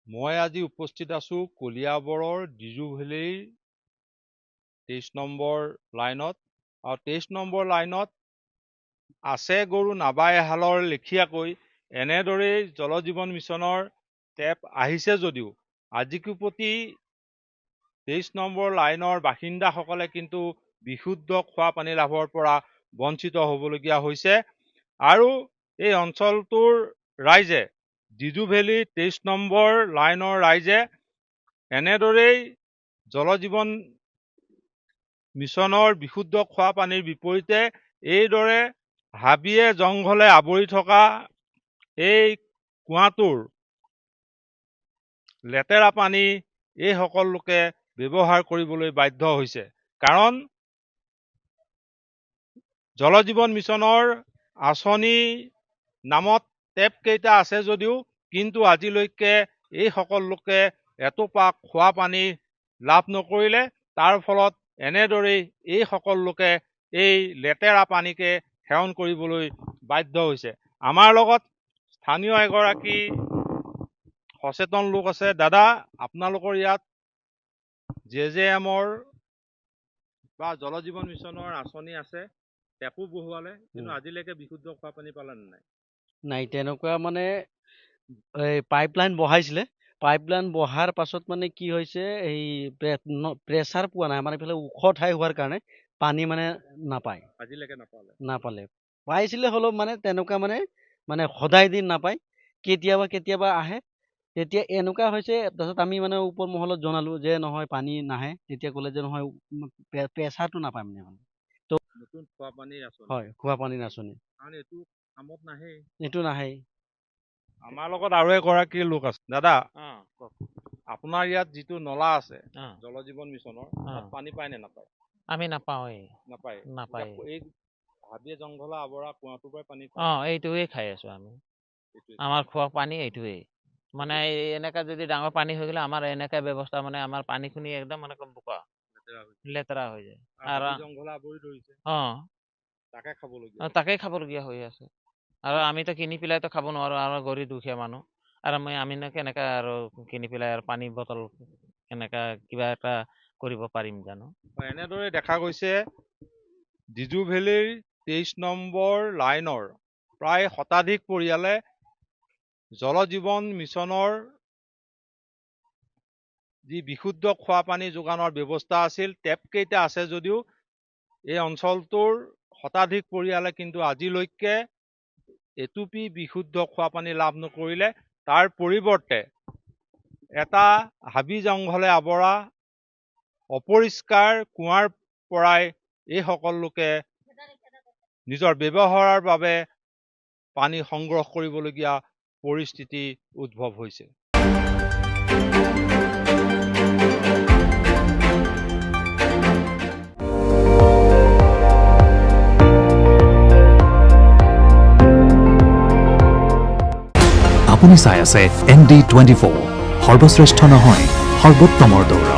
মই আজি উপস্থিত আছোঁ কলিয়াবৰৰ ডিজু ভেলীৰ 23 নম্বৰ লাইনত আৰু 23 নম্বৰ লাইনত আছে গৰু নাবাই হালৰ লেখীয়াকৈ এনেদৰেই জল জীৱন মিছনৰ টেপ আহিছে যদিও আজিকোপতি 23 নম্বৰ লাইনৰ বাসিন্দাসকলে কিন্তু বিশুদ্ধ খোৱা পানী লাভৰ পৰা বঞ্চিত হ'বলগীয়া হৈছে আৰু এই অঞ্চলটোৰ ৰাইজে ডিজু ভেলী 23 নম্বৰ লাইনৰ ৰাইজে এনেদৰেই জল জীৱন মিছনৰ বিশুদ্ধ খোৱা পানীৰ বিপৰীতে এইদৰে হাবিয়ে জংঘলে আৱৰি থকা এই কুঁৱাটোৰ লেতেৰা পানী এইসকল লোকে ব্যৱহাৰ কৰিবলৈ বাধ্য হৈছে। কাৰণ জল জীৱন মিছনৰ আঁচনি নামত টেপ কেইটা আছে যদিও কিন্তু আজিলৈকে এইসকল লোকে এটোপা খোৱা পানী লাভ নকৰিলে, তাৰ ফলত এনেদৰেই এইসকল লোকে এই লেতেৰা পানীকে সেৱন কৰিবলৈ বাধ্য হৈছে। আমাৰ লগত স্থানীয় এগৰাকী সচেতন লোক আছে। দাদা, আপোনালোকৰ ইয়াত JJMৰ বা জল জীৱন মিছনৰ আঁচনি আছে, টেপো বহুৱালে, কিন্তু আজিলৈকে বিশুদ্ধ খোৱা পানী পালে নাই? নাই, তেনেকুৱা মানে পাইপলাইন বহাইছিলে। পাইপলাইন বহাৰ পাছত মানে কি হৈছে, এই প্ৰেছাৰ পোৱা নাই, মানে এইফালে ওখ ঠাই হোৱাৰ কাৰণে পানী মানে নাপায়, আজিলৈকে নাপালে। পাইছিলে হ'লেও মানে তেনেকুৱা মানে সদায় দিন নাপায়, কেতিয়াবা আহে। তেতিয়া এনেকুৱা হৈছে, তাৰপিছত আমি মানে ওপৰ মহলত জনালো যে নহয় পানী নাহে। তেতিয়া ক'লে যে নহয় প্ৰেছাৰটো নাপায় মানে নতুন খোৱা পানীৰ আঁচনি। হয়, খোৱা পানীৰ আঁচনি কাৰণ এইটো কামত নাহে, এইটো নাহে। আমাৰ লগত আৰু এগৰাকী লোক আছে। দাদা, আপোনাৰ ইয়াত যিটো নলা আছে জল জীৱন মিছনৰ, তাত পানী পায় নে নাপায়? আমি নাপাওঁ। নাপায়। এই হাবিয়ে জংঘলে আৱৰা কুঁৱাটোৰ পৰা পানী এইটোৱে খাই আছো আমি। আমাৰ খোৱা পানী এইটোৱে। মানে এনেকা যদি ডাঙৰ পানী হৈ গ'লে আমাৰ এনেকা ব্যৱস্থা, মানে আমাৰ পানীখিনি একদম মানে বোকা লেতেৰা হৈ যায় আৰু জংঘলে আৱৰি ধৰিছে। তাকে খাবলগীয়া হৈ আছে। আৰু আমিতো কিনি পেলাইতো খাব নোৱাৰো, আৰু গৰীব দুখীয়া মানুহ। আৰু আমি কেনেকা আৰু কিনি পেলাই আৰু পানী বটল এনেকা কিবা এটা কৰিব পাৰিম জানো? এনেদৰে দেখা গৈছে ডিজু ভেলীৰ 23 নম্বৰ লাইনৰ প্ৰায় শতাধিক পৰিয়ালে জল জীৱন মিছনৰ যি বিশুদ্ধ খোৱা পানী যোগানৰ ব্যৱস্থা আছিল, টেপ কেইটা আছে যদিও এই অঞ্চলটোৰ শতাধিক পৰিয়ালে কিন্তু আজিলৈকে এটুপি বিশুদ্ধ খোৱা পানী লাভ নকৰিলে। তাৰ পৰিৱৰ্তে এটা হাবি জংঘলে আৱৰা অপৰিষ্কাৰ কুঁৱাৰ পৰাই এইসকল লোকে নিজৰ ব্যৱহাৰৰ বাবে পানী সংগ্ৰহ কৰিবলগীয়া পৰিস্থিতি উদ্ভৱ হৈছে। আপুনি চাই আছে MD24, সৰ্বশ্ৰেষ্ঠ নহয় সৰ্বোত্তমৰ দৌৰ।